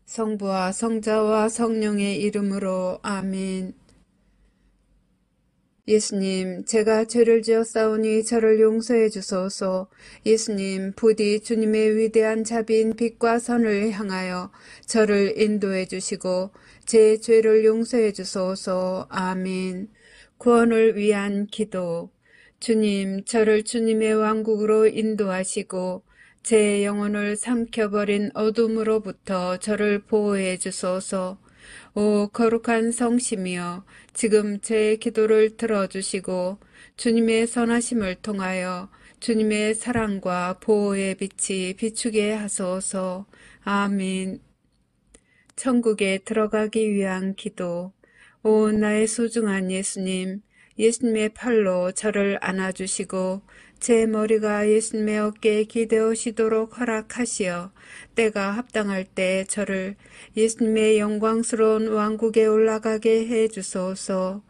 성부와 성자와 성령의 이름으로 아멘. 예수님, 제가 죄를 지었사오니 저를 용서해 주소서. 예수님, 부디 주님의 위대한 자비인 빛과 선을 향하여 저를 인도해 주시고 제 죄를 용서해 주소서. 아멘. 구원을 위한 기도. 주님, 저를 주님의 왕국으로 인도하시고 제 영혼을 삼켜버린 어둠으로부터 저를 보호해 주소서. 오 거룩한 성심이여, 지금 제 기도를 들어주시고 주님의 선하심을 통하여 주님의 사랑과 보호의 빛이 비추게 하소서. 아멘. 천국에 들어가기 위한 기도. 오 나의 소중한 예수님, 예수님의 팔로 저를 안아주시고 제 머리가 예수님의 어깨에 기대어시도록 허락하시어 때가 합당할 때 저를 예수님의 영광스러운 왕국에 올라가게 해주소서.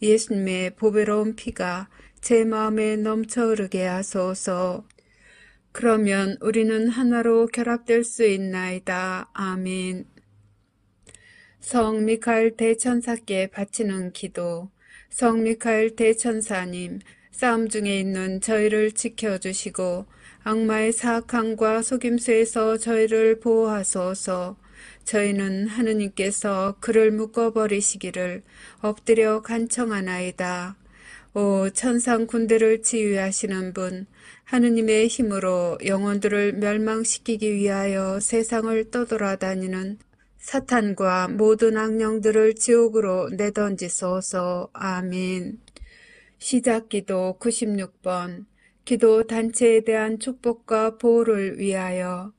예수님의 보배로운 피가 제 마음에 넘쳐 흐르게 하소서. 그러면 우리는 하나로 결합될 수 있나이다. 아멘. 성 미카엘 대천사께 바치는 기도. 성 미카엘 대천사님, 싸움 중에 있는 저희를 지켜주시고 악마의 사악함과 속임수에서 저희를 보호하소서. 저희는 하느님께서 그를 묶어버리시기를 엎드려 간청하나이다. 오 천상 군대를 지휘하시는 분, 하느님의 힘으로 영혼들을 멸망시키기 위하여 세상을 떠돌아다니는 사탄과 모든 악령들을 지옥으로 내던지소서. 아멘. 시작기도 96번. 기도 단체에 대한 축복과 보호를 위하여.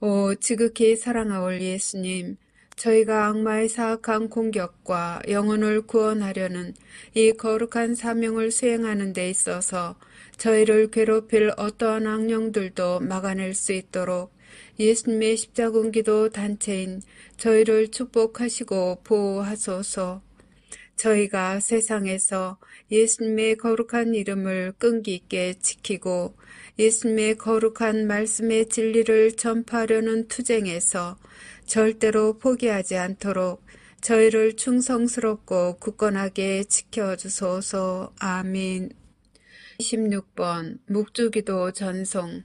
오 지극히 사랑하올 예수님, 저희가 악마의 사악한 공격과 영혼을 구원하려는 이 거룩한 사명을 수행하는 데 있어서 저희를 괴롭힐 어떠한 악령들도 막아낼 수 있도록 예수님의 십자군기도 단체인 저희를 축복하시고 보호하소서. 저희가 세상에서 예수님의 거룩한 이름을 끈기 있게 지키고 예수님의 거룩한 말씀의 진리를 전파하려는 투쟁에서 절대로 포기하지 않도록 저희를 충성스럽고 굳건하게 지켜주소서. 아멘. 26번 묵주기도 전송.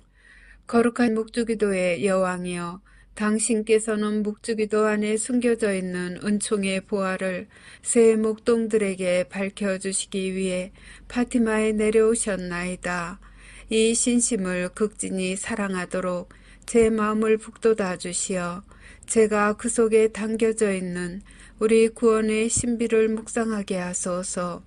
거룩한 묵주기도의 여왕이여, 당신께서는 묵주기도 안에 숨겨져 있는 은총의 보화를 새 목동들에게 밝혀주시기 위해 파티마에 내려오셨나이다. 이 신심을 극진히 사랑하도록 제 마음을 북돋아 주시어 제가 그 속에 담겨져 있는 우리 구원의 신비를 묵상하게 하소서.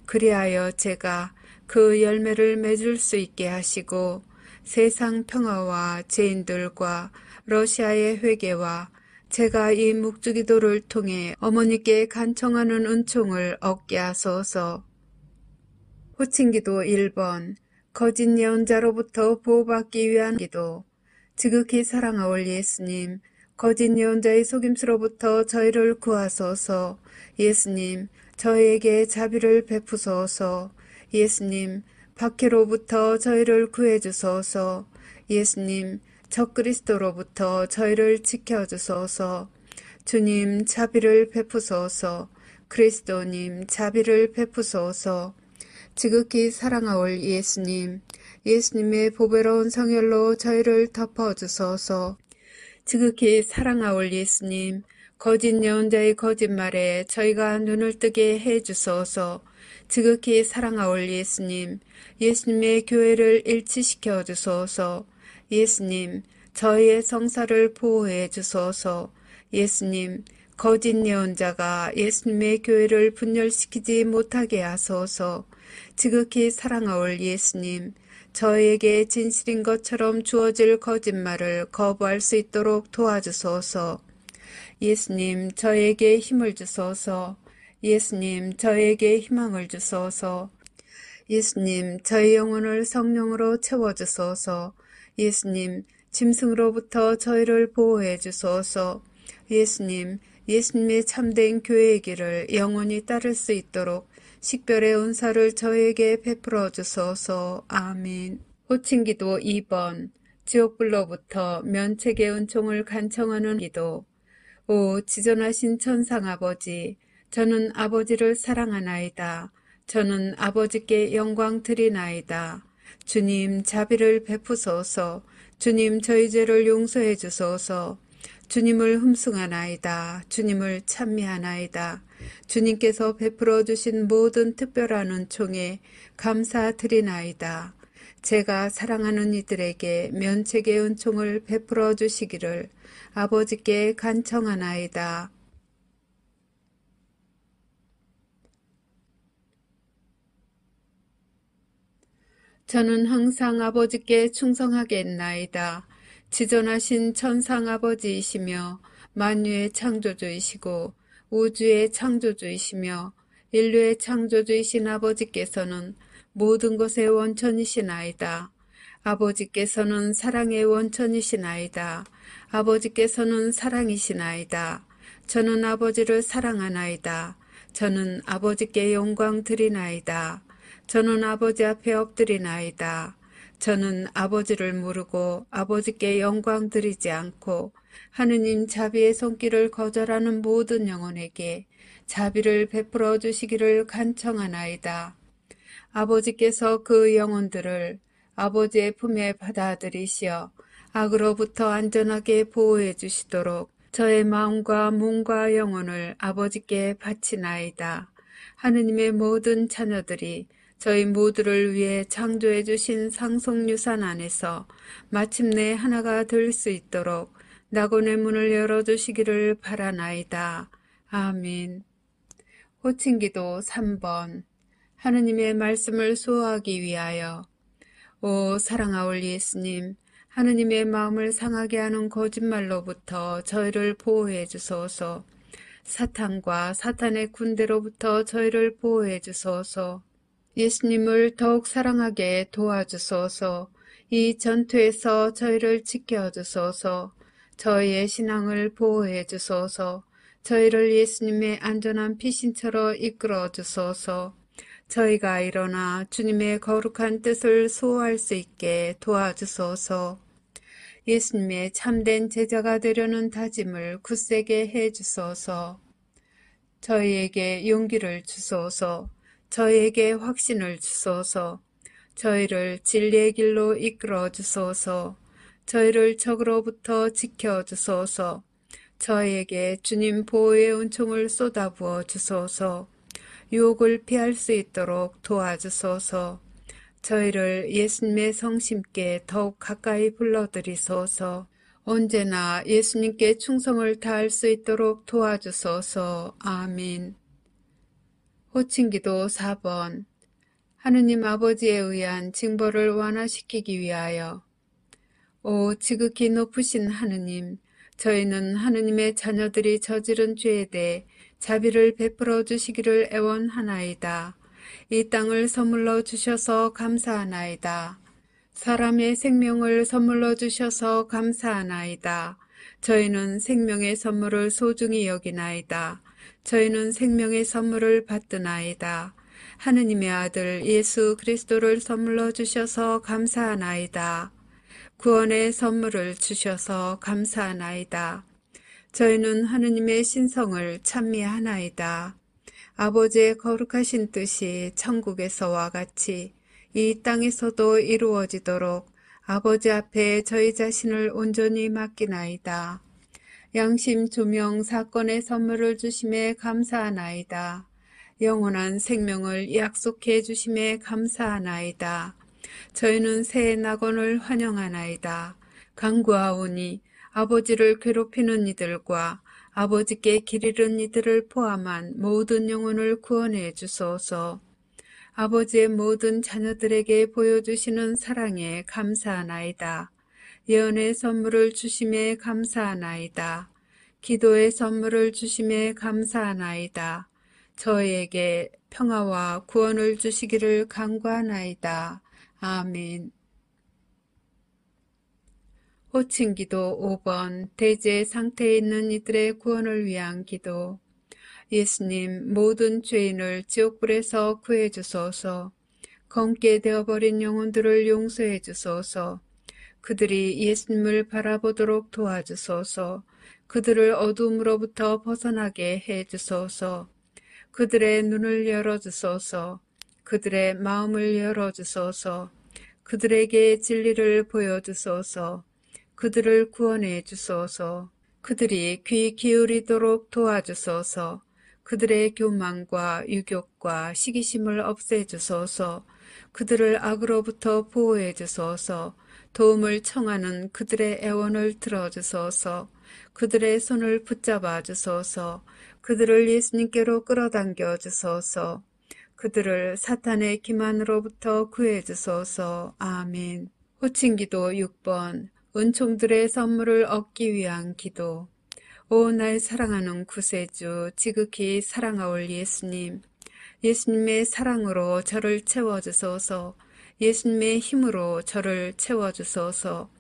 그리하여 제가 그 열매를 맺을 수 있게 하시고 세상 평화와 죄인들과 러시아의 회개와 제가 이 묵주기도를 통해 어머니께 간청하는 은총을 얻게 하소서. 호칭기도 1번. 거짓 예언자로부터 보호받기 위한 기도. 지극히 사랑하올 예수님, 거짓 예언자의 속임수로부터 저희를 구하소서. 예수님, 저희에게 자비를 베푸소서. 예수님, 박해로부터 저희를 구해주소서. 예수님, 적그리스도로부터 저희를 지켜주소서. 주님, 자비를 베푸소서. 그리스도님, 자비를 베푸소서. 지극히 사랑하올 예수님, 예수님의 보배로운 성혈로 저희를 덮어주소서. 지극히 사랑하올 예수님, 거짓 예언자의 거짓말에 저희가 눈을 뜨게 해주소서. 지극히 사랑하올 예수님, 예수님의 교회를 일치시켜 주소서. 예수님, 저희의 성사를 보호해 주소서. 예수님, 거짓 예언자가 예수님의 교회를 분열시키지 못하게 하소서. 지극히 사랑하올 예수님, 저희에게 진실인 것처럼 주어질 거짓말을 거부할 수 있도록 도와주소서. 예수님, 저에게 힘을 주소서. 예수님, 저에게 희망을 주소서. 예수님, 저희 영혼을 성령으로 채워주소서. 예수님, 짐승으로부터 저희를 보호해 주소서. 예수님, 예수님의 참된 교회의 길을 영원히 따를 수 있도록 식별의 은사를 저에게 베풀어 주소서. 아멘. 호칭기도 2번. 지옥불로부터 면책의 은총을 간청하는 기도. 오 지존하신 천상 아버지, 저는 아버지를 사랑하나이다. 저는 아버지께 영광 드리나이다. 주님 자비를 베푸소서. 주님 저희 죄를 용서해 주소서. 주님을 흠숭하나이다. 주님을 찬미하나이다. 주님께서 베풀어 주신 모든 특별한 은총에 감사드리나이다. 제가 사랑하는 이들에게 면책의 은총을 베풀어 주시기를 아버지께 간청하나이다. 저는 항상 아버지께 충성하겠나이다. 지존하신 천상 아버지이시며 만유의 창조주이시고 우주의 창조주이시며 인류의 창조주이신 아버지께서는 모든 것의 원천이시나이다. 아버지께서는 사랑의 원천이시나이다. 아버지께서는 사랑이시나이다. 저는 아버지를 사랑하나이다. 저는 아버지께 영광 드리나이다. 저는 아버지 앞에 엎드리나이다. 저는 아버지를 모르고 아버지께 영광 드리지 않고 하느님 자비의 손길을 거절하는 모든 영혼에게 자비를 베풀어 주시기를 간청하나이다. 아버지께서 그 영혼들을 아버지의 품에 받아들이시어 악으로부터 안전하게 보호해 주시도록 저의 마음과 몸과 영혼을 아버지께 바치나이다. 하느님의 모든 자녀들이 저희 모두를 위해 창조해 주신 상속유산 안에서 마침내 하나가 될 수 있도록 낙원의 문을 열어주시기를 바라나이다. 아멘. 호칭기도 3번. 하느님의 말씀을 수호하기 위하여. 오 사랑하올 예수님, 하느님의 마음을 상하게 하는 거짓말로부터 저희를 보호해 주소서. 사탄과 사탄의 군대로부터 저희를 보호해 주소서. 예수님을 더욱 사랑하게 도와주소서. 이 전투에서 저희를 지켜주소서. 저희의 신앙을 보호해 주소서. 저희를 예수님의 안전한 피신처로 이끌어 주소서. 저희가 일어나 주님의 거룩한 뜻을 수호할 수 있게 도와주소서. 예수님의 참된 제자가 되려는 다짐을 굳세게 해 주소서. 저희에게 용기를 주소서. 저희에게 확신을 주소서. 저희를 진리의 길로 이끌어 주소서. 저희를 적으로부터 지켜 주소서. 저희에게 주님 보호의 은총을 쏟아부어 주소서. 유혹을 피할 수 있도록 도와주소서. 저희를 예수님의 성심께 더욱 가까이 불러들이소서. 언제나 예수님께 충성을 다할 수 있도록 도와주소서. 아멘. 호칭기도 4번. 하느님 아버지에 의한 징벌을 완화시키기 위하여. 오 지극히 높으신 하느님, 저희는 하느님의 자녀들이 저지른 죄에 대해 자비를 베풀어 주시기를 애원하나이다. 이 땅을 선물로 주셔서 감사하나이다. 사람의 생명을 선물로 주셔서 감사하나이다. 저희는 생명의 선물을 소중히 여기나이다. 저희는 생명의 선물을 받드나이다. 하느님의 아들 예수 그리스도를 선물로 주셔서 감사하나이다. 구원의 선물을 주셔서 감사하나이다. 저희는 하느님의 신성을 찬미하나이다. 아버지의 거룩하신 뜻이 천국에서와 같이 이 땅에서도 이루어지도록 아버지 앞에 저희 자신을 온전히 맡기나이다. 양심 조명 사건의 선물을 주심에 감사하나이다. 영원한 생명을 약속해 주심에 감사하나이다. 저희는 새 낙원을 환영하나이다. 간구하오니 아버지를 괴롭히는 이들과 아버지께 길 잃은 이들을 포함한 모든 영혼을 구원해 주소서. 아버지의 모든 자녀들에게 보여주시는 사랑에 감사하나이다. 예언의 선물을 주심에 감사하나이다. 기도의 선물을 주심에 감사하나이다. 저희에게 평화와 구원을 주시기를 간구하나이다. 아멘. 호칭기도 5번. 대제 상태에 있는 이들의 구원을 위한 기도. 예수님, 모든 죄인을 지옥불에서 구해 주소서. 검게 되어버린 영혼들을 용서해 주소서. 그들이 예수님을 바라보도록 도와주소서. 그들을 어둠으로부터 벗어나게 해 주소서. 그들의 눈을 열어주소서. 그들의 마음을 열어주소서. 그들에게 진리를 보여주소서. 그들을 구원해 주소서. 그들이 귀 기울이도록 도와주소서. 그들의 교만과 유욕과 시기심을 없애주소서. 그들을 악으로부터 보호해 주소서. 도움을 청하는 그들의 애원을 들어주소서. 그들의 손을 붙잡아 주소서. 그들을 예수님께로 끌어당겨 주소서. 그들을 사탄의 기만으로부터 구해 주소서. 아멘. 호칭기도 6번. 은총들의 선물을 얻기 위한 기도. 오, 날 사랑하는 구세주, 지극히 사랑하올 예수님. 예수님의 사랑으로 저를 채워주소서. 예수님의 힘으로 저를 채워주소서.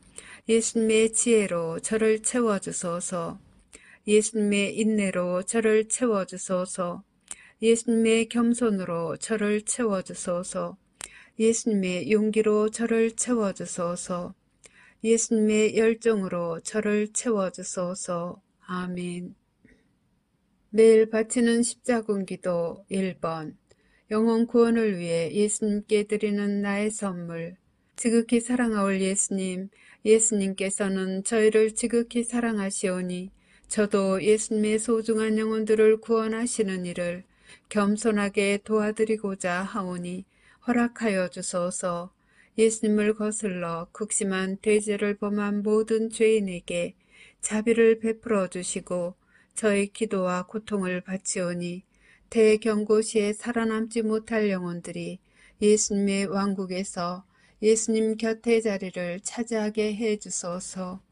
예수님의 지혜로 저를 채워주소서. 예수님의 인내로 저를 채워주소서. 예수님의 겸손으로 저를 채워주소서. 예수님의 용기로 저를 채워주소서. 예수님의 열정으로 저를 채워주소서. 아멘. 매일 바치는 십자군기도 1번. 영혼 구원을 위해 예수님께 드리는 나의 선물. 지극히 사랑하올 예수님, 예수님께서는 저희를 지극히 사랑하시오니 저도 예수님의 소중한 영혼들을 구원하시는 일을 겸손하게 도와드리고자 하오니 허락하여 주소서. 예수님을 거슬러 극심한 대죄를 범한 모든 죄인에게 자비를 베풀어 주시고 저의 기도와 고통을 바치오니 대경고시에 살아남지 못할 영혼들이 예수님의 왕국에서 예수님 곁의 자리를 차지하게 해 주소서.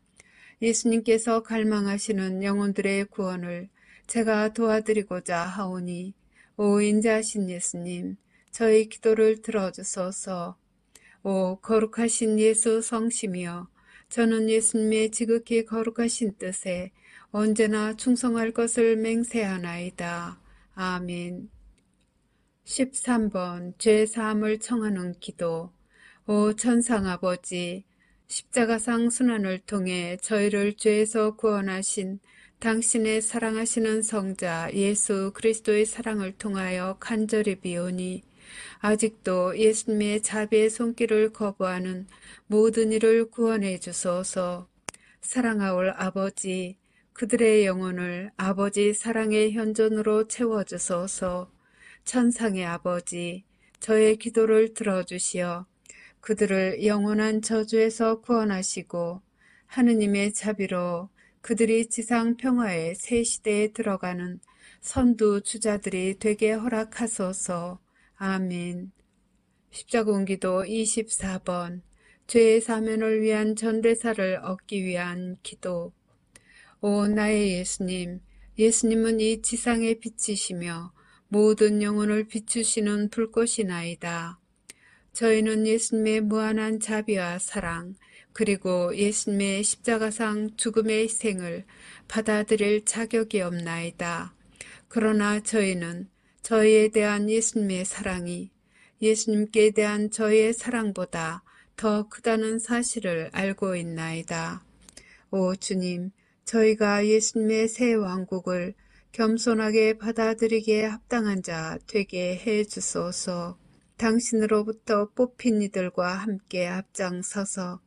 예수님께서 갈망하시는 영혼들의 구원을 제가 도와드리고자 하오니 오 인자하신 예수님, 저희 기도를 들어주소서. 오 거룩하신 예수 성심이여, 저는 예수님의 지극히 거룩하신 뜻에 언제나 충성할 것을 맹세하나이다. 아멘. 13번 죄사함을 청하는 기도. 오 천상아버지, 십자가상 순환을 통해 저희를 죄에서 구원하신 당신의 사랑하시는 성자 예수 그리스도의 사랑을 통하여 간절히 비오니 아직도 예수님의 자비의 손길을 거부하는 모든 이를 구원해 주소서. 사랑하올 아버지, 그들의 영혼을 아버지 사랑의 현존으로 채워주소서. 천상의 아버지, 저의 기도를 들어주시어 그들을 영원한 저주에서 구원하시고 하느님의 자비로 그들이 지상 평화의 새 시대에 들어가는 선두 주자들이 되게 허락하소서. 아멘. 십자군기도 24번. 죄의 사면을 위한 전대사를 얻기 위한 기도. 오 나의 예수님, 예수님은 이 지상의 빛이시며 모든 영혼을 비추시는 불꽃이나이다. 저희는 예수님의 무한한 자비와 사랑, 그리고 예수님의 십자가상 죽음의 희생을 받아들일 자격이 없나이다. 그러나 저희는 저희에 대한 예수님의 사랑이 예수님께 대한 저희의 사랑보다 더 크다는 사실을 알고 있나이다. 오 주님, 저희가 예수님의 새 왕국을 겸손하게 받아들이기에 합당한 자 되게 해 주소서. 당신으로부터 뽑힌 이들과 함께 앞장서서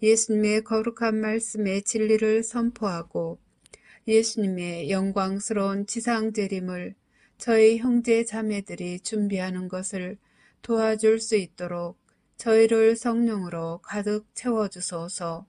예수님의 거룩한 말씀의 진리를 선포하고 예수님의 영광스러운 지상 재림을 저희 형제 자매들이 준비하는 것을 도와줄 수 있도록 저희를 성령으로 가득 채워주소서.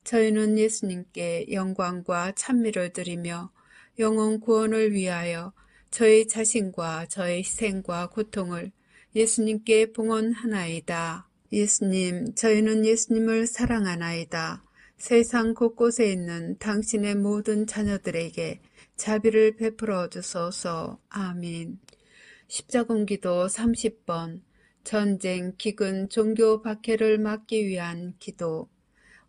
저희는 예수님께 영광과 찬미를 드리며 영혼 구원을 위하여 저희 자신과 저희 희생과 고통을 예수님께 봉헌하나이다. 예수님, 저희는 예수님을 사랑하나이다. 세상 곳곳에 있는 당신의 모든 자녀들에게 자비를 베풀어 주소서. 아멘. 십자군기도 30번. 전쟁, 기근, 종교 박해를 막기 위한 기도.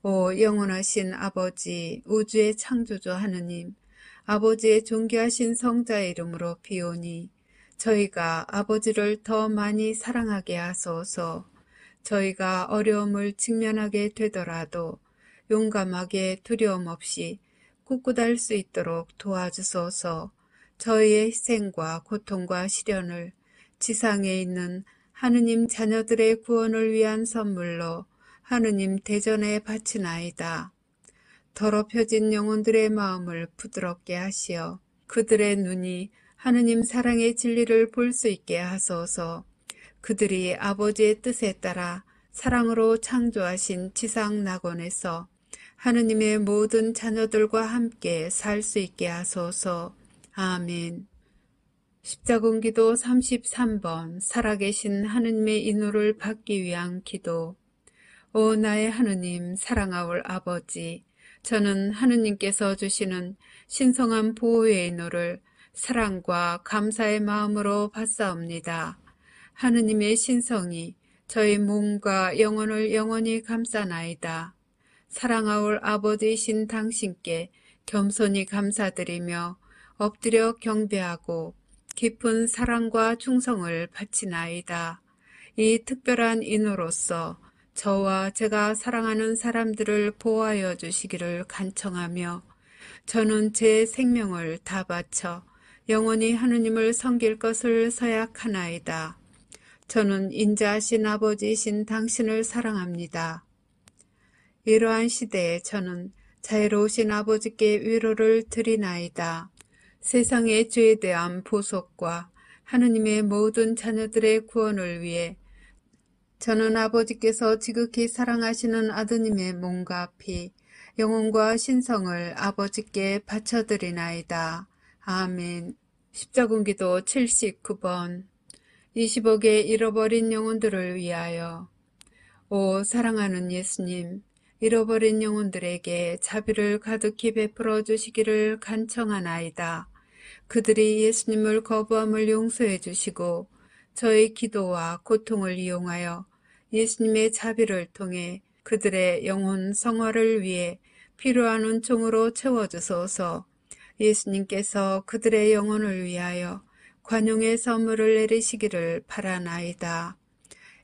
오 영원하신 아버지, 우주의 창조주 하느님, 아버지의 존귀하신 성자의 이름으로 비오니 저희가 아버지를 더 많이 사랑하게 하소서. 저희가 어려움을 직면하게 되더라도 용감하게 두려움 없이 굳굳할 수 있도록 도와주소서. 저희의 희생과 고통과 시련을 지상에 있는 하느님 자녀들의 구원을 위한 선물로 하느님 대전에 바치나이다. 더럽혀진 영혼들의 마음을 부드럽게 하시어 그들의 눈이 하느님 사랑의 진리를 볼 수 있게 하소서. 그들이 아버지의 뜻에 따라 사랑으로 창조하신 지상 낙원에서 하느님의 모든 자녀들과 함께 살 수 있게 하소서. 아멘. 십자군기도 33번 살아계신 하느님의 인노를 받기 위한 기도. 오 나의 하느님 사랑하올 아버지, 저는 하느님께서 주시는 신성한 보호의 인노를 사랑과 감사의 마음으로 받사옵니다. 하느님의 신성이 저희 몸과 영혼을 영원히 감싸나이다. 사랑하올 아버지이신 당신께 겸손히 감사드리며 엎드려 경배하고 깊은 사랑과 충성을 바치나이다. 이 특별한 인호로서 저와 제가 사랑하는 사람들을 보호하여 주시기를 간청하며 저는 제 생명을 다 바쳐 영원히 하느님을 섬길 것을 서약하나이다. 저는 인자하신 아버지이신 당신을 사랑합니다. 이러한 시대에 저는 자애로우신 아버지께 위로를 드리나이다. 세상의 죄에 대한 보속과 하느님의 모든 자녀들의 구원을 위해 저는 아버지께서 지극히 사랑하시는 아드님의 몸과 피, 영혼과 신성을 아버지께 바쳐드리나이다. 아멘. 십자군기도 79번 20억의 잃어버린 영혼들을 위하여. 오 사랑하는 예수님, 잃어버린 영혼들에게 자비를 가득히 베풀어 주시기를 간청하나이다. 그들이 예수님을 거부함을 용서해 주시고 저의 기도와 고통을 이용하여 예수님의 자비를 통해 그들의 영혼 성화를 위해 필요한 은총으로 채워주소서. 예수님께서 그들의 영혼을 위하여 관용의 선물을 내리시기를 바라나이다.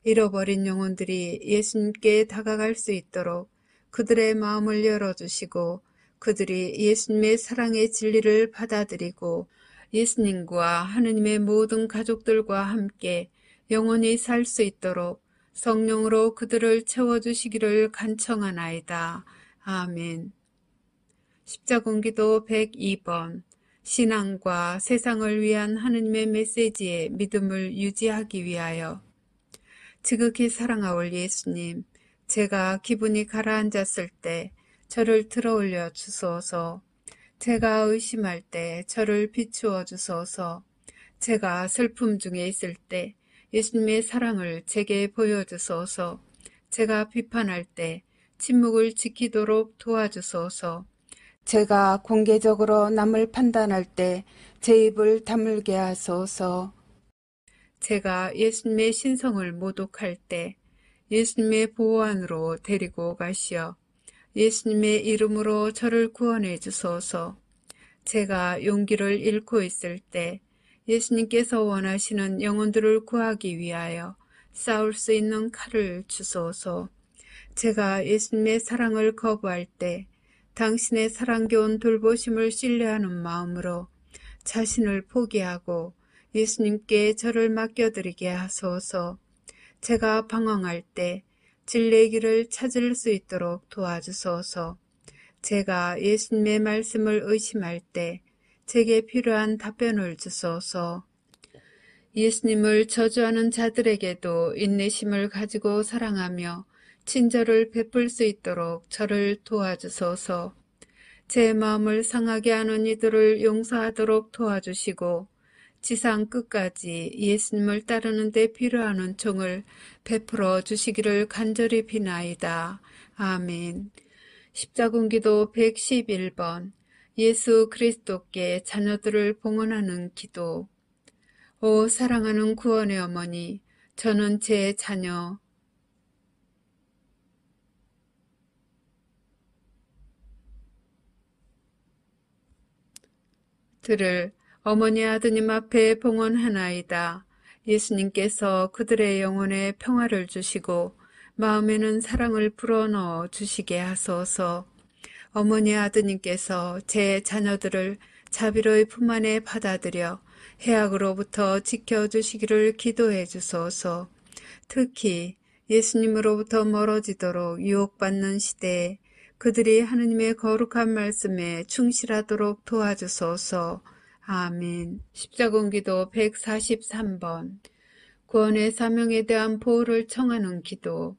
잃어버린 영혼들이 예수님께 다가갈 수 있도록 그들의 마음을 열어주시고 그들이 예수님의 사랑의 진리를 받아들이고 예수님과 하느님의 모든 가족들과 함께 영원히 살 수 있도록 성령으로 그들을 채워주시기를 간청하나이다. 아멘. 십자군기도 102번 신앙과 세상을 위한 하느님의 메시지에 믿음을 유지하기 위하여. 지극히 사랑하올 예수님, 제가 기분이 가라앉았을 때 저를 들어올려 주소서. 제가 의심할 때 저를 비추어 주소서. 제가 슬픔 중에 있을 때 예수님의 사랑을 제게 보여주소서. 제가 비판할 때 침묵을 지키도록 도와주소서. 제가 공개적으로 남을 판단할 때 제 입을 다물게 하소서. 제가 예수님의 신성을 모독할 때 예수님의 보호 안으로 데리고 가시어 예수님의 이름으로 저를 구원해 주소서. 제가 용기를 잃고 있을 때 예수님께서 원하시는 영혼들을 구하기 위하여 싸울 수 있는 칼을 주소서. 제가 예수님의 사랑을 거부할 때 당신의 사랑겨운 돌보심을 신뢰하는 마음으로 자신을 포기하고 예수님께 저를 맡겨드리게 하소서. 제가 방황할 때 진리의 길을 찾을 수 있도록 도와주소서. 제가 예수님의 말씀을 의심할 때 제게 필요한 답변을 주소서. 예수님을 저주하는 자들에게도 인내심을 가지고 사랑하며 친절을 베풀 수 있도록 저를 도와주소서. 제 마음을 상하게 하는 이들을 용서하도록 도와주시고 지상 끝까지 예수님을 따르는 데 필요한 은총을 베풀어 주시기를 간절히 비나이다. 아멘. 십자군기도 111번 예수 그리스도께 자녀들을 봉헌하는 기도. 오 사랑하는 구원의 어머니, 저는 제 자녀 들을 어머니 아드님 앞에 봉헌하나이다. 예수님께서 그들의 영혼에 평화를 주시고 마음에는 사랑을 불어넣어 주시게 하소서. 어머니 아드님께서 제 자녀들을 자비로이 품 안에 받아들여 해악으로부터 지켜주시기를 기도해 주소서. 특히 예수님으로부터 멀어지도록 유혹받는 시대에 그들이 하느님의 거룩한 말씀에 충실하도록 도와주소서. 아멘. 십자군기도 143번. 구원의 사명에 대한 보호를 청하는 기도.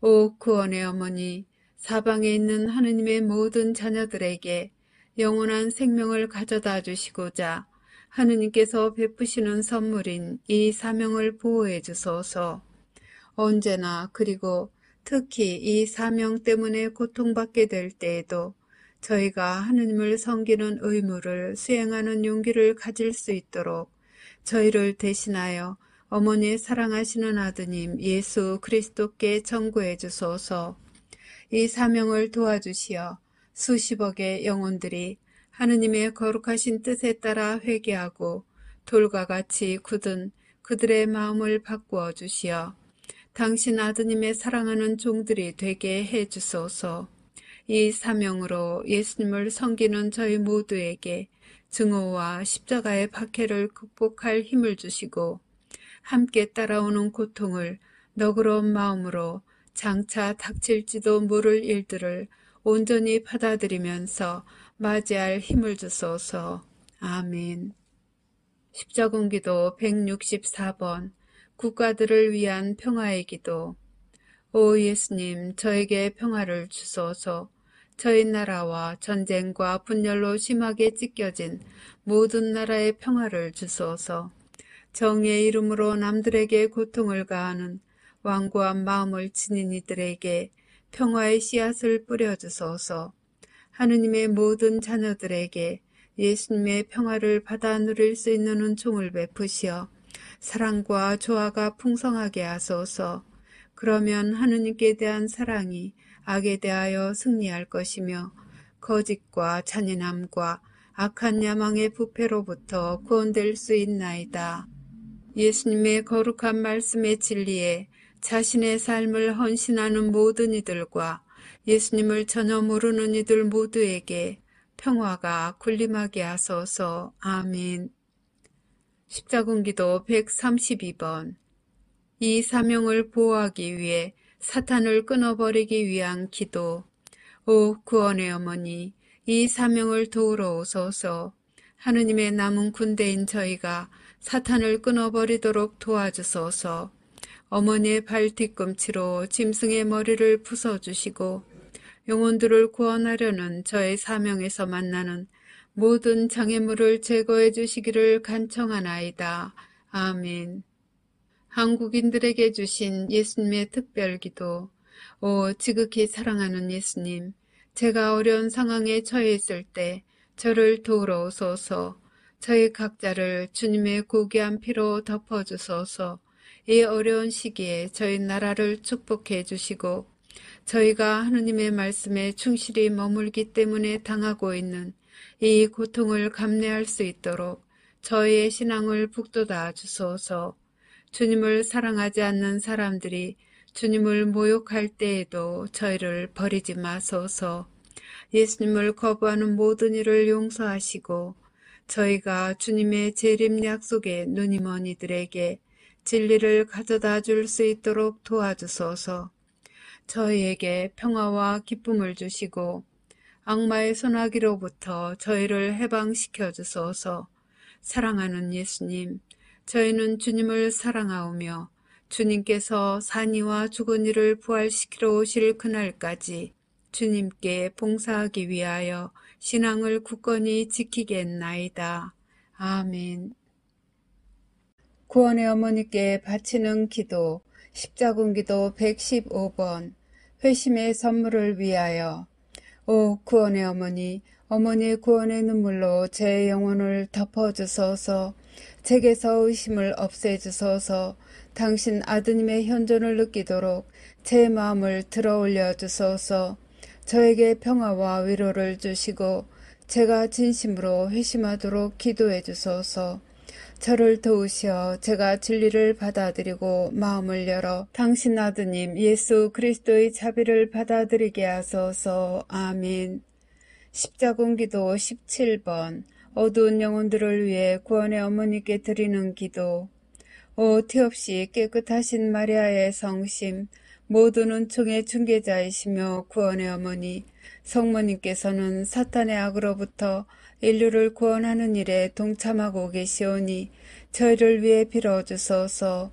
오 구원의 어머니, 사방에 있는 하느님의 모든 자녀들에게 영원한 생명을 가져다 주시고자 하느님께서 베푸시는 선물인 이 사명을 보호해 주소서. 언제나 그리고 특히 이 사명 때문에 고통받게 될 때에도 저희가 하느님을 섬기는 의무를 수행하는 용기를 가질 수 있도록 저희를 대신하여 어머니의 사랑하시는 아드님 예수 그리스도께 청구해 주소서. 이 사명을 도와주시어 수십억의 영혼들이 하느님의 거룩하신 뜻에 따라 회개하고 돌과 같이 굳은 그들의 마음을 바꾸어 주시어 당신 아드님의 사랑하는 종들이 되게 해 주소서. 이 사명으로 예수님을 섬기는 저희 모두에게 증오와 십자가의 박해를 극복할 힘을 주시고 함께 따라오는 고통을 너그러운 마음으로 장차 닥칠지도 모를 일들을 온전히 받아들이면서 맞이할 힘을 주소서. 아멘. 십자군기도 164번. 국가들을 위한 평화의 기도. 오 예수님, 저에게 평화를 주소서. 저희 나라와 전쟁과 분열로 심하게 찢겨진 모든 나라의 평화를 주소서. 정의의 이름으로 남들에게 고통을 가하는 완고한 마음을 지닌 이들에게 평화의 씨앗을 뿌려주소서. 하느님의 모든 자녀들에게 예수님의 평화를 받아 누릴 수 있는 은총을 베푸시어 사랑과 조화가 풍성하게 하소서. 그러면 하느님께 대한 사랑이 악에 대하여 승리할 것이며 거짓과 잔인함과 악한 야망의 부패로부터 구원될 수 있나이다. 예수님의 거룩한 말씀의 진리에 자신의 삶을 헌신하는 모든 이들과 예수님을 전혀 모르는 이들 모두에게 평화가 군림하게 하소서. 아멘. 십자군기도 132번. 이 사명을 보호하기 위해 사탄을 끊어버리기 위한 기도. 오 구원의 어머니, 이 사명을 도우러 오소서. 하느님의 남은 군대인 저희가 사탄을 끊어버리도록 도와주소서. 어머니의 발 뒤꿈치로 짐승의 머리를 부숴주시고 영혼들을 구원하려는 저의 사명에서 만나는 모든 장애물을 제거해 주시기를 간청하나이다. 아멘. 한국인들에게 주신 예수님의 특별기도. 오 지극히 사랑하는 예수님, 제가 어려운 상황에 처해 있을 때 저를 도우러 오소서. 저희 각자를 주님의 고귀한 피로 덮어주소서. 이 어려운 시기에 저희 나라를 축복해 주시고 저희가 하느님의 말씀에 충실히 머물기 때문에 당하고 있는 이 고통을 감내할 수 있도록 저희의 신앙을 북돋아 주소서. 주님을 사랑하지 않는 사람들이 주님을 모욕할 때에도 저희를 버리지 마소서. 예수님을 거부하는 모든 일을 용서하시고 저희가 주님의 재림 약속에 눈이 먼 이들에게 진리를 가져다 줄 수 있도록 도와주소서. 저희에게 평화와 기쁨을 주시고 악마의 손아귀로부터 저희를 해방시켜 주소서. 사랑하는 예수님, 저희는 주님을 사랑하오며 주님께서 산이와 죽은 이를 부활시키러 오실 그날까지 주님께 봉사하기 위하여 신앙을 굳건히 지키겠나이다. 아멘. 구원의 어머니께 바치는 기도. 십자군기도 115번. 회심의 선물을 위하여. 오 구원의 어머니, 어머니의 구원의 눈물로 제 영혼을 덮어주소서. 제게서 의심을 없애주소서. 당신 아드님의 현존을 느끼도록 제 마음을 들어올려 주소서. 저에게 평화와 위로를 주시고 제가 진심으로 회심하도록 기도해 주소서. 저를 도우시어 제가 진리를 받아들이고 마음을 열어 당신 아드님 예수 그리스도의 자비를 받아들이게 하소서. 아멘. 십자군기도 17번 어두운 영혼들을 위해 구원의 어머니께 드리는 기도. 오 티없이 깨끗하신 마리아의 성심, 모든 은총의 중개자이시며 구원의 어머니, 성모님께서는 사탄의 악으로부터 인류를 구원하는 일에 동참하고 계시오니 저희를 위해 빌어주소서.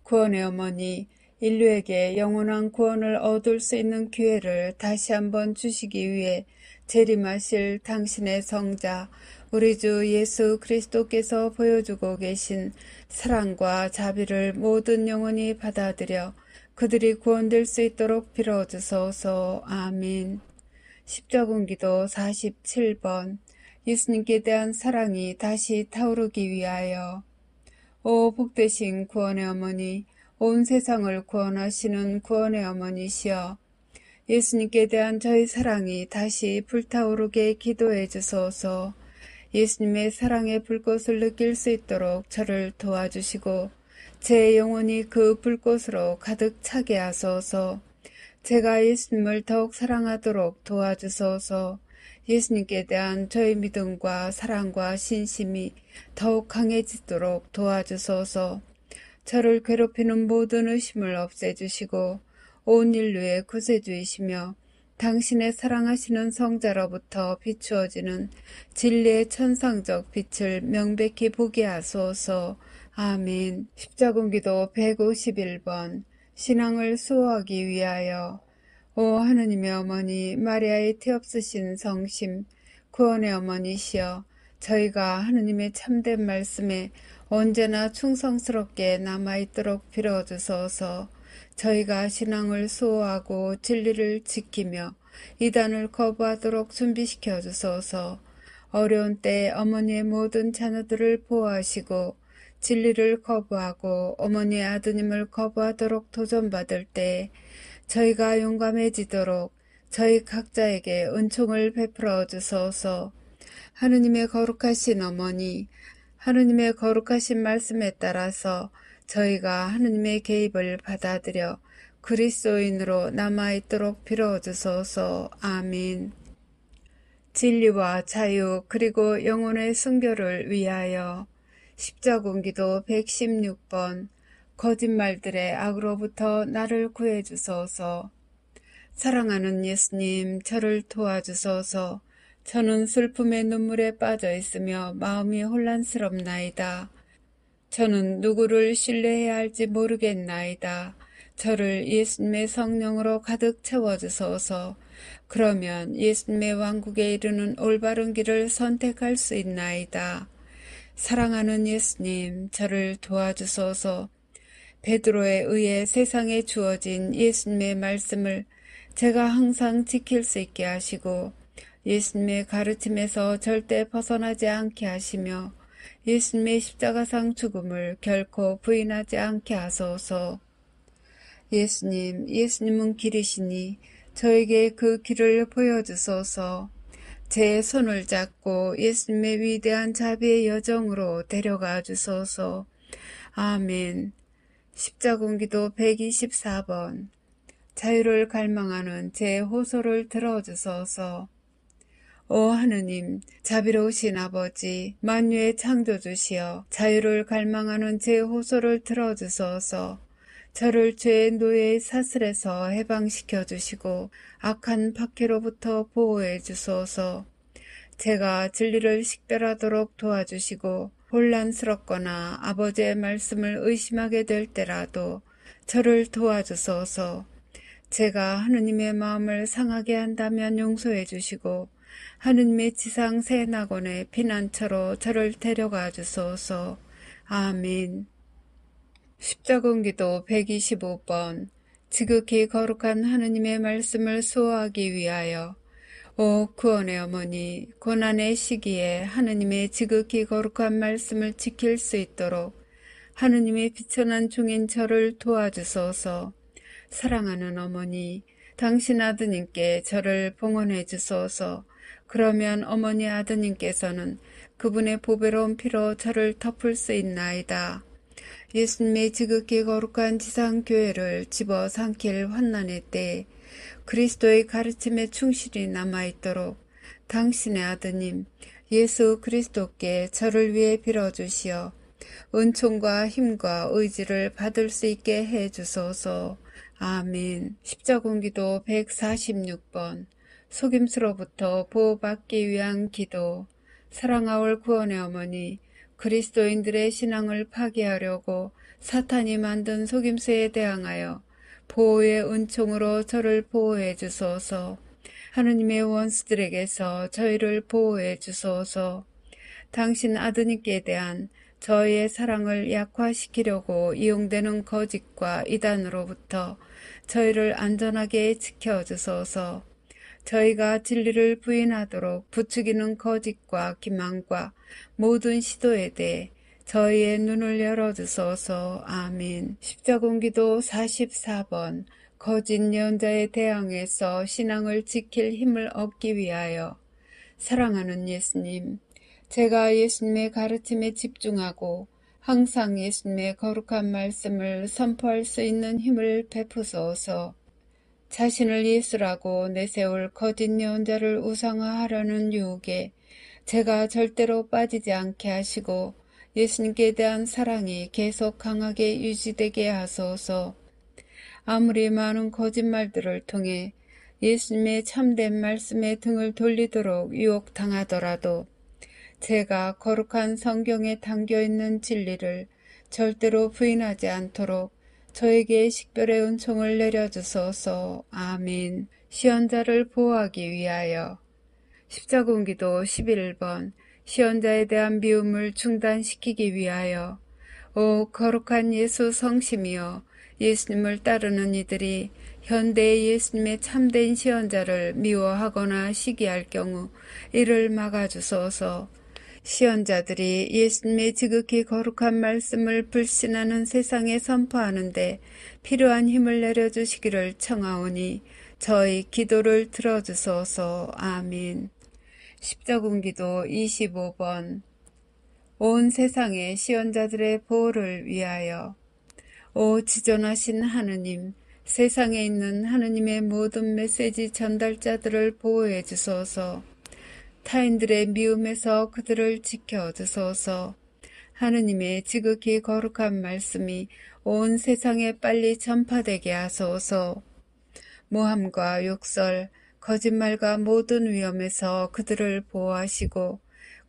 구원의 어머니, 인류에게 영원한 구원을 얻을 수 있는 기회를 다시 한번 주시기 위해 재림하실 당신의 성자 우리 주 예수 그리스도께서 보여주고 계신 사랑과 자비를 모든 영혼이 받아들여 그들이 구원될 수 있도록 빌어주소서. 아멘. 십자군기도 47번 예수님께 대한 사랑이 다시 타오르기 위하여. 오 복되신 구원의 어머니, 온 세상을 구원하시는 구원의 어머니시여, 예수님께 대한 저희 사랑이 다시 불타오르게 기도해 주소서. 예수님의 사랑의 불꽃을 느낄 수 있도록 저를 도와주시고 제 영혼이 그 불꽃으로 가득 차게 하소서. 제가 예수님을 더욱 사랑하도록 도와주소서. 예수님께 대한 저의 믿음과 사랑과 신심이 더욱 강해지도록 도와주소서. 저를 괴롭히는 모든 의심을 없애주시고 온 인류의 구세주이시며 당신의 사랑하시는 성자로부터 비추어지는 진리의 천상적 빛을 명백히 보게 하소서. 아멘. 십자군기도 151번 신앙을 수호하기 위하여. 오 하느님의 어머니 마리아의 티없으신 성심, 구원의 어머니시여, 저희가 하느님의 참된 말씀에 언제나 충성스럽게 남아있도록 빌어주소서. 저희가 신앙을 수호하고 진리를 지키며 이단을 거부하도록 준비시켜 주소서. 어려운 때에 어머니의 모든 자녀들을 보호하시고 진리를 거부하고 어머니의 아드님을 거부하도록 도전받을 때에 저희가 용감해지도록 저희 각자에게 은총을 베풀어 주소서. 하느님의 거룩하신 어머니, 하느님의 거룩하신 말씀에 따라서 저희가 하느님의 개입을 받아들여 그리스도인으로 남아있도록 빌어주소서. 아멘. 진리와 자유 그리고 영혼의 순교를 위하여. 십자군기도 116번 거짓말들의 악으로부터 나를 구해주소서. 사랑하는 예수님, 저를 도와주소서. 저는 슬픔의 눈물에 빠져 있으며 마음이 혼란스럽나이다. 저는 누구를 신뢰해야 할지 모르겠나이다. 저를 예수님의 성령으로 가득 채워주소서. 그러면 예수님의 왕국에 이르는 올바른 길을 선택할 수 있나이다. 사랑하는 예수님, 저를 도와주소서. 베드로에 의해 세상에 주어진 예수님의 말씀을 제가 항상 지킬 수 있게 하시고 예수님의 가르침에서 절대 벗어나지 않게 하시며 예수님의 십자가상 죽음을 결코 부인하지 않게 하소서. 예수님, 예수님은 길이시니 저에게 그 길을 보여주소서. 제 손을 잡고 예수님의 위대한 자비의 여정으로 데려가 주소서. 아멘. 십자군기도 124번 자유를 갈망하는 제 호소를 들어주소서. 오 하느님, 자비로우신 아버지, 만유의 창조주시여, 자유를 갈망하는 제 호소를 들어주소서. 저를 죄의 노예의 사슬에서 해방시켜 주시고 악한 박해로부터 보호해 주소서. 제가 진리를 식별하도록 도와주시고 혼란스럽거나 아버지의 말씀을 의심하게 될 때라도 저를 도와주소서. 제가 하느님의 마음을 상하게 한다면 용서해 주시고 하느님의 지상 새 낙원의 피난처로 저를 데려가 주소서. 아멘. 십자군기도 125번 지극히 거룩한 하느님의 말씀을 수호하기 위하여. 오 구원의 어머니, 고난의 시기에 하느님의 지극히 거룩한 말씀을 지킬 수 있도록 하느님의 비천한 종인 저를 도와주소서. 사랑하는 어머니, 당신 아드님께 저를 봉헌해 주소서. 그러면 어머니 아드님께서는 그분의 보배로운 피로 저를 덮을 수 있나이다. 예수님의 지극히 거룩한 지상교회를 집어삼킬 환난의 때에 그리스도의 가르침에 충실히 남아있도록 당신의 아드님 예수 그리스도께 저를 위해 빌어주시어 은총과 힘과 의지를 받을 수 있게 해주소서. 아멘. 십자군기도 146번 속임수로부터 보호받기 위한 기도. 사랑하올 구원의 어머니, 그리스도인들의 신앙을 파괴하려고 사탄이 만든 속임수에 대항하여 보호의 은총으로 저를 보호해 주소서. 하느님의 원수들에게서 저희를 보호해 주소서. 당신 아드님께 대한 저희의 사랑을 약화시키려고 이용되는 거짓과 이단으로부터 저희를 안전하게 지켜주소서. 저희가 진리를 부인하도록 부추기는 거짓과 기만과 모든 시도에 대해 저희의 눈을 열어주소서. 아멘. 십자군기도 44번 거짓 예언자에 대항해서 신앙을 지킬 힘을 얻기 위하여. 사랑하는 예수님, 제가 예수님의 가르침에 집중하고 항상 예수님의 거룩한 말씀을 선포할 수 있는 힘을 베푸소서. 자신을 예수라고 내세울 거짓 예언자를 우상화하려는 유혹에 제가 절대로 빠지지 않게 하시고 예수님께 대한 사랑이 계속 강하게 유지되게 하소서. 아무리 많은 거짓말들을 통해 예수님의 참된 말씀에 등을 돌리도록 유혹당하더라도 제가 거룩한 성경에 담겨있는 진리를 절대로 부인하지 않도록 저에게 식별의 은총을 내려주소서. 아멘. 시언자를 보호하기 위하여. 십자군기도 11번 시언자에 대한 미움을 중단시키기 위하여. 오 거룩한 예수 성심이여, 예수님을 따르는 이들이 현대의 예수님의 참된 시언자를 미워하거나 시기할 경우 이를 막아주소서. 시언자들이 예수님의 지극히 거룩한 말씀을 불신하는 세상에 선포하는데 필요한 힘을 내려주시기를 청하오니 저희 기도를 들어주소서. 아멘. 십자군기도 25번 온 세상의 시언자들의 보호를 위하여. 오 지존하신 하느님, 세상에 있는 하느님의 모든 메시지 전달자들을 보호해 주소서. 타인들의 미움에서 그들을 지켜주소서. 하느님의 지극히 거룩한 말씀이 온 세상에 빨리 전파되게 하소서. 모함과 욕설, 거짓말과 모든 위험에서 그들을 보호하시고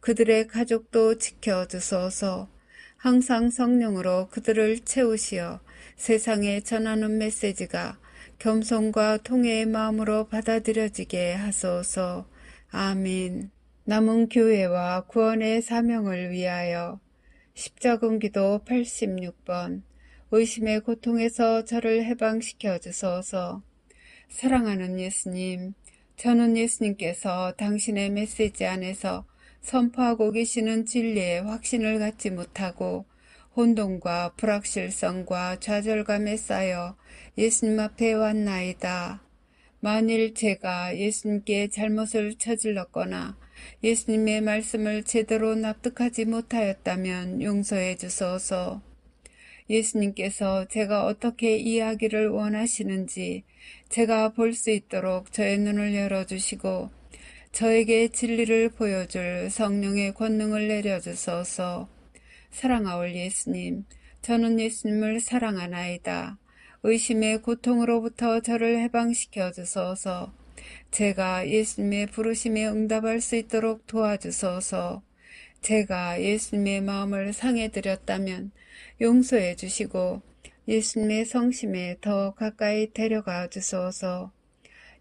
그들의 가족도 지켜주소서. 항상 성령으로 그들을 채우시어 세상에 전하는 메시지가 겸손과 통회의 마음으로 받아들여지게 하소서. 아멘. 남은 교회와 구원의 사명을 위하여. 십자군기도 86번 의심의 고통에서 저를 해방시켜 주소서. 사랑하는 예수님, 저는 예수님께서 당신의 메시지 안에서 선포하고 계시는 진리에 확신을 갖지 못하고 혼돈과 불확실성과 좌절감에 쌓여 예수님 앞에 왔나이다. 만일 제가 예수님께 잘못을 저질렀거나 예수님의 말씀을 제대로 납득하지 못하였다면 용서해 주소서. 예수님께서 제가 어떻게 이해하기를 원하시는지 제가 볼 수 있도록 저의 눈을 열어주시고 저에게 진리를 보여줄 성령의 권능을 내려주소서. 사랑하올 예수님, 저는 예수님을 사랑하나이다. 의심의 고통으로부터 저를 해방시켜 주소서. 제가 예수님의 부르심에 응답할 수 있도록 도와주소서. 제가 예수님의 마음을 상해드렸다면 용서해 주시고 예수님의 성심에 더 가까이 데려가 주소서.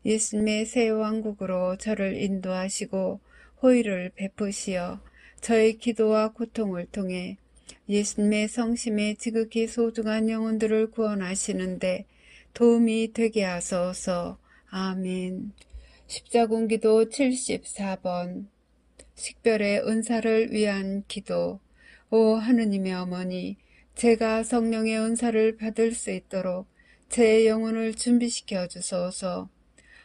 예수님의 새 왕국으로 저를 인도하시고 호의를 베푸시어 저의 기도와 고통을 통해 예수님의 성심에 지극히 소중한 영혼들을 구원하시는데 도움이 되게 하소서. 아멘. 십자군기도 74번 식별의 은사를 위한 기도. 오 하느님의 어머니, 제가 성령의 은사를 받을 수 있도록 제 영혼을 준비시켜 주소서.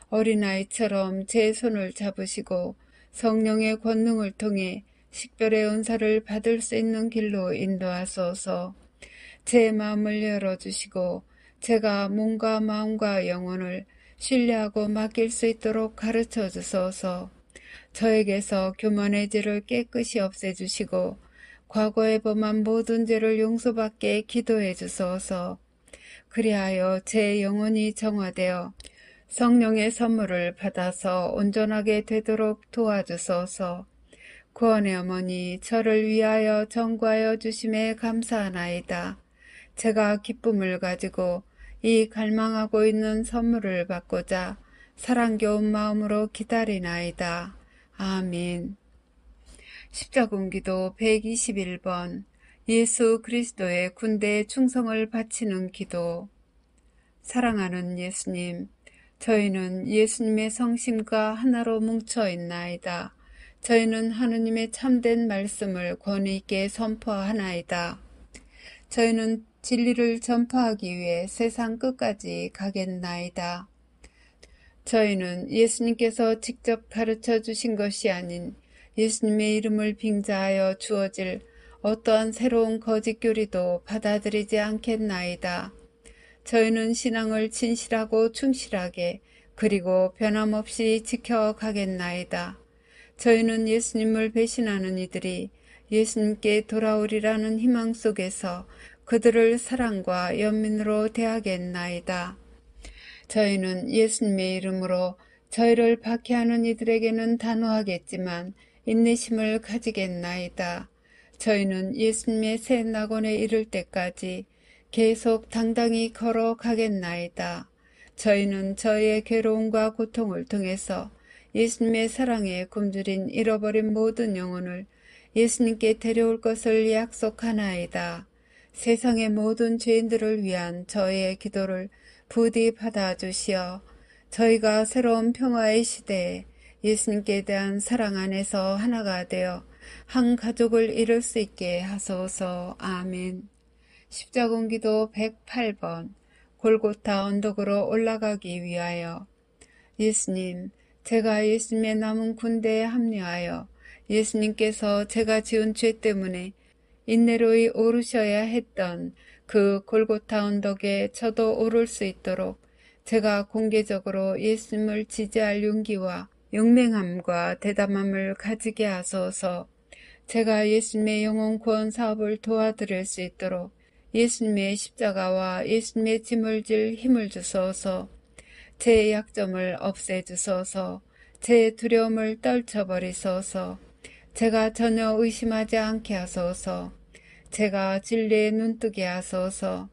어린아이처럼 제 손을 잡으시고 성령의 권능을 통해 식별의 은사를 받을 수 있는 길로 인도하소서. 제 마음을 열어주시고 제가 몸과 마음과 영혼을 신뢰하고 맡길 수 있도록 가르쳐 주소서. 저에게서 교만의 죄를 깨끗이 없애주시고 과거에 범한 모든 죄를 용서받게 기도해 주소서. 그리하여 제 영혼이 정화되어 성령의 선물을 받아서 온전하게 되도록 도와주소서. 구원의 어머니, 저를 위하여 전구하여 주심에 감사하나이다. 제가 기쁨을 가지고 이 갈망하고 있는 선물을 받고자 사랑겨운 마음으로 기다리나이다. 아멘. 십자군기도 121번 예수 그리스도의 군대에 충성을 바치는 기도. 사랑하는 예수님, 저희는 예수님의 성심과 하나로 뭉쳐 있나이다. 저희는 하느님의 참된 말씀을 권위 있게 선포하나이다. 저희는 진리를 전파하기 위해 세상 끝까지 가겠나이다. 저희는 예수님께서 직접 가르쳐 주신 것이 아닌 예수님의 이름을 빙자하여 주어질 어떠한 새로운 거짓 교리도 받아들이지 않겠나이다. 저희는 신앙을 진실하고 충실하게 그리고 변함없이 지켜가겠나이다. 저희는 예수님을 배신하는 이들이 예수님께 돌아오리라는 희망 속에서 그들을 사랑과 연민으로 대하겠나이다. 저희는 예수님의 이름으로 저희를 박해하는 이들에게는 단호하겠지만 인내심을 가지겠나이다. 저희는 예수님의 새 낙원에 이를 때까지 계속 당당히 걸어가겠나이다. 저희는 저희의 괴로움과 고통을 통해서 예수님의 사랑에 굶주린 잃어버린 모든 영혼을 예수님께 데려올 것을 약속하나이다. 세상의 모든 죄인들을 위한 저희의 기도를 부디 받아주시어 저희가 새로운 평화의 시대에 예수님께 대한 사랑 안에서 하나가 되어 한 가족을 이룰 수 있게 하소서. 아멘. 십자군기도 108번 골고타 언덕으로 올라가기 위하여. 예수님, 제가 예수님의 남은 군대에 합류하여 예수님께서 제가 지은 죄 때문에 인내로이 오르셔야 했던 그 골고타 언덕에 저도 오를 수 있도록 제가 공개적으로 예수님을 지지할 용기와 용맹함과 대담함을 가지게 하소서. 제가 예수님의 영혼 구원 사업을 도와드릴 수 있도록 예수님의 십자가와 예수님의 짐을 질 힘을 주소서. 제 약점을 없애주소서. 제 두려움을 떨쳐버리소서. 제가 전혀 의심하지 않게 하소서. 제가 진리에 눈뜨게 하소서.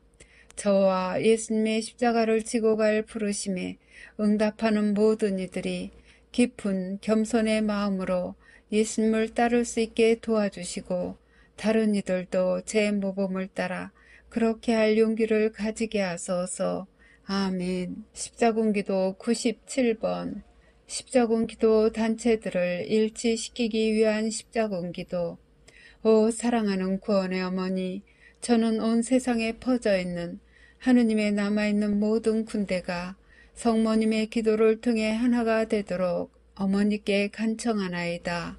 저와 예수님의 십자가를 지고 갈 부르심에 응답하는 모든 이들이 깊은 겸손의 마음으로 예수님을 따를 수 있게 도와주시고 다른 이들도 제 모범을 따라 그렇게 할 용기를 가지게 하소서. 아멘. 십자군기도 97번 십자군기도 단체들을 일치시키기 위한 십자군기도. 오 사랑하는 구원의 어머니, 저는 온 세상에 퍼져 있는 하느님의 남아있는 모든 군대가 성모님의 기도를 통해 하나가 되도록 어머니께 간청하나이다.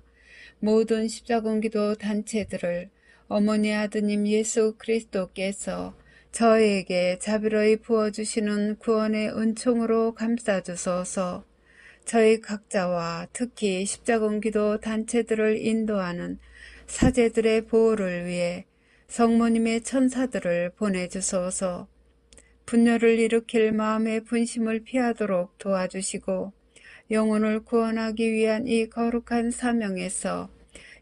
모든 십자군기도 단체들을 어머니 아드님 예수 그리스도께서 저에게 자비로이 부어주시는 구원의 은총으로 감싸주소서. 저희 각자와 특히 십자군기도 단체들을 인도하는 사제들의 보호를 위해 성모님의 천사들을 보내주소서. 분열을 일으킬 마음의 분심을 피하도록 도와주시고 영혼을 구원하기 위한 이 거룩한 사명에서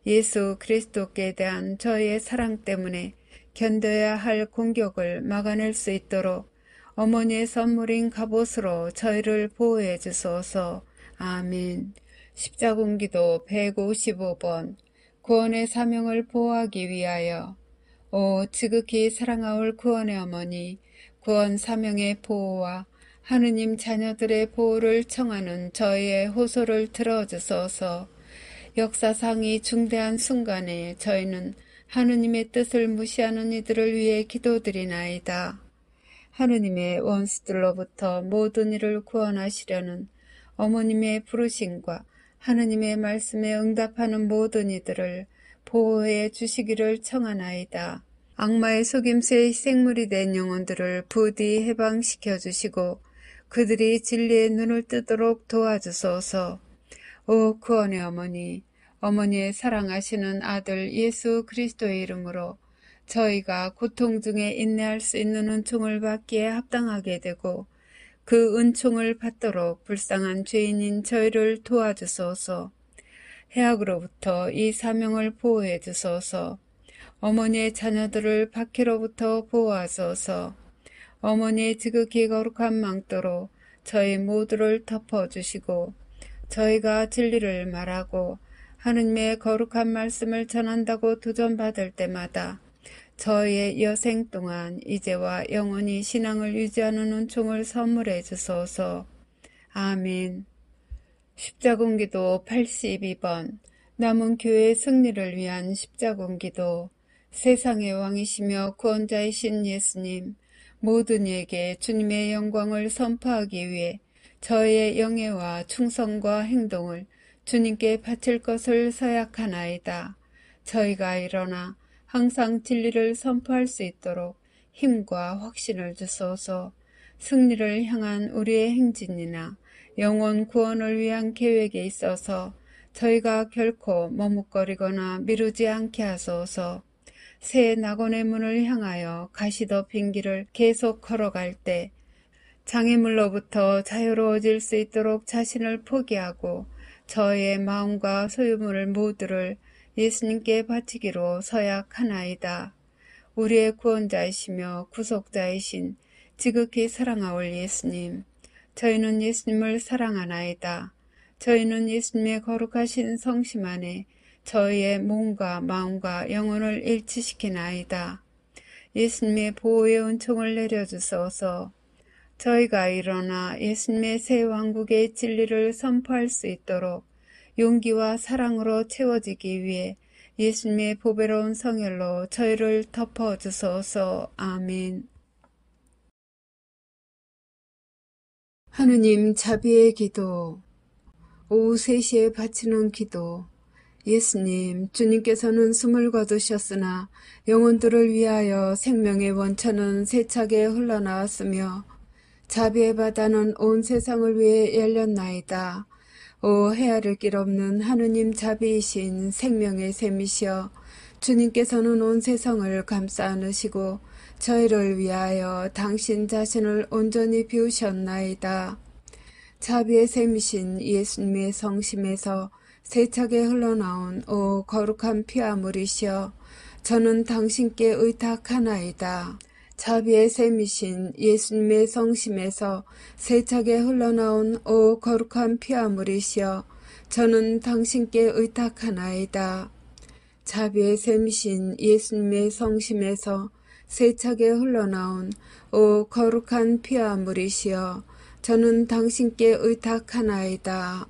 예수 그리스도께 대한 저희의 사랑 때문에 견뎌야 할 공격을 막아낼 수 있도록 어머니의 선물인 갑옷으로 저희를 보호해 주소서. 아멘. 십자군기도 155번 구원의 사명을 보호하기 위하여. 오 지극히 사랑하올 구원의 어머니, 구원 사명의 보호와 하느님 자녀들의 보호를 청하는 저희의 호소를 들어주소서. 역사상이 중대한 순간에 저희는 하느님의 뜻을 무시하는 이들을 위해 기도드리나이다. 하느님의 원수들로부터 모든 이를 구원하시려는 어머님의 부르심과 하느님의 말씀에 응답하는 모든 이들을 보호해 주시기를 청하나이다. 악마의 속임수의 희생물이 된 영혼들을 부디 해방시켜 주시고 그들이 진리의 눈을 뜨도록 도와주소서. 오 구원의 어머니, 어머니의 사랑하시는 아들 예수 그리스도의 이름으로 저희가 고통 중에 인내할 수 있는 은총을 받기에 합당하게 되고 그 은총을 받도록 불쌍한 죄인인 저희를 도와주소서. 해악으로부터 이 사명을 보호해 주소서. 어머니의 자녀들을 박해로부터 보호하소서. 어머니의 지극히 거룩한 망토로 저희 모두를 덮어주시고 저희가 진리를 말하고 하느님의 거룩한 말씀을 전한다고 도전받을 때마다 저희의 여생 동안 이제와 영원히 신앙을 유지하는 은총을 선물해 주소서. 아멘. 십자군기도 82번 남은 교회의 승리를 위한 십자군기도. 세상의 왕이시며 구원자이신 예수님, 모든 이에게 주님의 영광을 선포하기 위해 저의 영예와 충성과 행동을 주님께 바칠 것을 서약하나이다. 저희가 일어나 항상 진리를 선포할 수 있도록 힘과 확신을 주소서. 승리를 향한 우리의 행진이나 영혼 구원을 위한 계획에 있어서 저희가 결코 머뭇거리거나 미루지 않게 하소서. 새 낙원의 문을 향하여 가시덮인 길을 계속 걸어갈 때 장애물로부터 자유로워질 수 있도록 자신을 포기하고 저의 마음과 소유물 모두를 예수님께 바치기로 서약하나이다. 우리의 구원자이시며 구속자이신 지극히 사랑하올 예수님, 저희는 예수님을 사랑하나이다. 저희는 예수님의 거룩하신 성심 안에 저희의 몸과 마음과 영혼을 일치시키나이다. 예수님의 보호의 은총을 내려주소서. 저희가 일어나 예수님의 새 왕국의 진리를 선포할 수 있도록 용기와 사랑으로 채워지기 위해 예수님의 보배로운 성혈로 저희를 덮어주소서. 아멘. 하느님 자비의 기도. 오후 3시에 바치는 기도. 예수님, 주님께서는 숨을 거두셨으나 영혼들을 위하여 생명의 원천은 세차게 흘러나왔으며 자비의 바다는 온 세상을 위해 열렸나이다. 오 헤아릴 길 없는 하느님 자비이신 생명의 샘이시여, 주님께서는 온 세상을 감싸 안으시고 저희를 위하여 당신 자신을 온전히 비우셨나이다. 자비의 샘이신 예수님의 성심에서 세차게 흘러나온 오 거룩한 피아물이시여, 저는 당신께 의탁하나이다. 자비의 샘이신 예수님의 성심에서 세차게 흘러나온 오 거룩한 피아물이시여, 저는 당신께 의탁하나이다. 자비의 샘이신 예수님의 성심에서 세차게 흘러나온 오 거룩한 피아물이시여, 저는 당신께 의탁하나이다.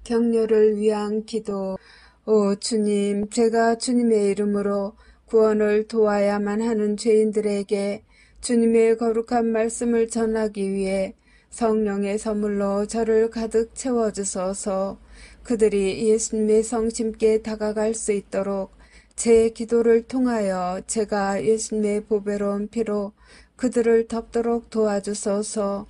격려를 위한 기도. 오 주님, 제가 주님의 이름으로 구원을 도와야만 하는 죄인들에게 주님의 거룩한 말씀을 전하기 위해 성령의 선물로 저를 가득 채워주소서. 그들이 예수님의 성심께 다가갈 수 있도록 제 기도를 통하여 제가 예수님의 보배로운 피로 그들을 덮도록 도와주소서.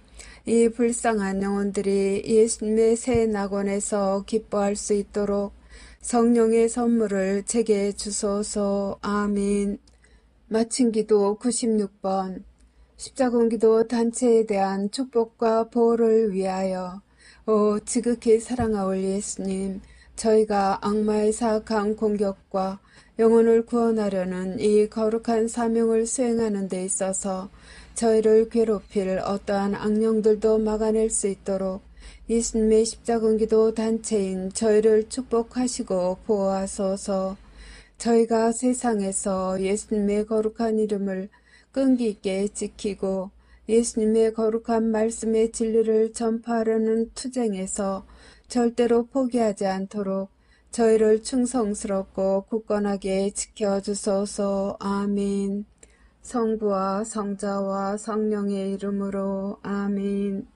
이 불쌍한 영혼들이 예수님의 새 낙원에서 기뻐할 수 있도록 성령의 선물을 제게 주소서. 아멘. 마친 기도 96번. 십자군기도 단체에 대한 축복과 보호를 위하여. 오 지극히 사랑하올 예수님, 저희가 악마의 사악한 공격과 영혼을 구원하려는 이 거룩한 사명을 수행하는 데 있어서 저희를 괴롭힐 어떠한 악령들도 막아낼 수 있도록 예수님의 십자군기도 단체인 저희를 축복하시고 보호하소서. 저희가 세상에서 예수님의 거룩한 이름을 끈기 있게 지키고 예수님의 거룩한 말씀의 진리를 전파하려는 투쟁에서 절대로 포기하지 않도록 저희를 충성스럽고 굳건하게 지켜주소서. 아멘. 성부와 성자와 성령의 이름으로 아멘.